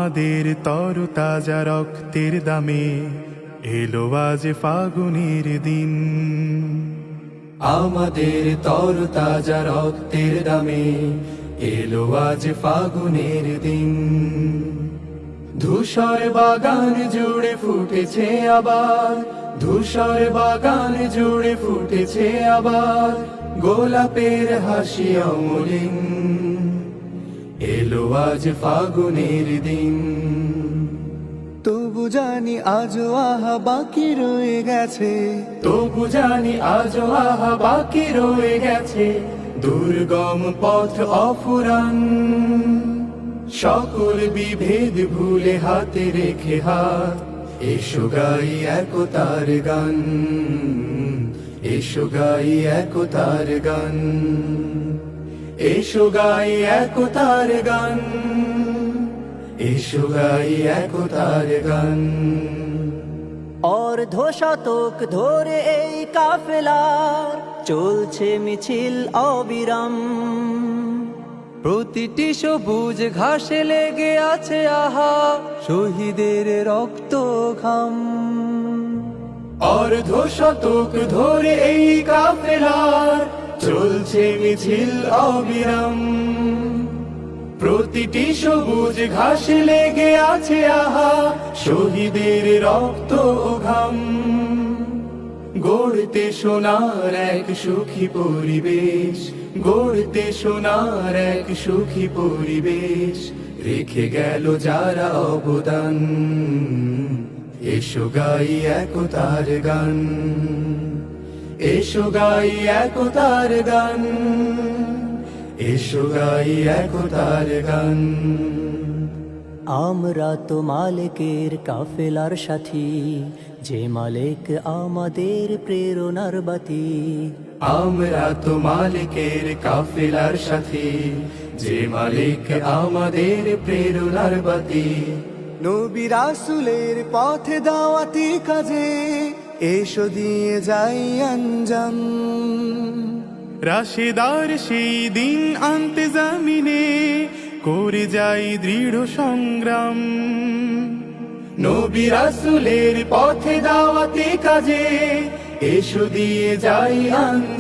আমাদের তরতাজা রক্তের দামে এলো আজ ফাগুনের দিন। আমাদের তরতাজা রক্তের দামে এলো আজ ফাগুনের দিন। ধূসর বাগান জুড়ে ফুটেছে আবার, ধূসর বাগান জুড়ে ফুটেছে আবার গোলাপের হাসি অমলিন। এলো আজ ফাগুনের দিন। তবু জানি আজও আহা বাকি রয়ে গেছে, তবু জানি আজও আহা বাকি রয়ে গেছে দুর্গম পথ অফুরান। সকল বিভেদ ভুলে হাতে রেখে হাত, এসো গাই একতার গান, এসো গাই একতার গান, এসো গাই একতার গান, এসো গাই একতার গান। অর্ধ শতক ধরে এই কাফেলার চলছে মিছিল অবিরাম। প্রতিটি সবুজ ঘাসে লেগে আছে আহা শহীদের রক্ত ঘাম। অর্ধ শতক ধরে এই কাফেলার চলছে মিছিল অবিরাম। প্রতিটি সবুজ ঘাসে লেগে আছে আহা শহীদের রক্ত ঘাম। গড়তে সোনার এক সুখী পরিবেশ, গড়তে সোনার এক সুখী পরিবেশ রেখে গেল যারা অবদান। এসো গাই একতার গান, এসো গাই একতার গান, এসো গাই একতার গান। আমরা তো মালিকের কাফেলার সাথী, যে মালিক আমাদের প্রেরণার বাতি। আমরা তো মালিকের কাফেলার সাথী, যে মালিক আমাদের প্রেরণার বাতি। নবী রাসূলের পথে দাওয়াতি কাজে এসো দিয়ে যাই আঞ্জাম। রাশেদার সেই দিন আনতে জামিনে করে যাই দৃঢ় সংগ্রাম। নবী রাসূলের পথে দাওয়াতি কাজে এসো দিয়ে যাই আঞ্জাম।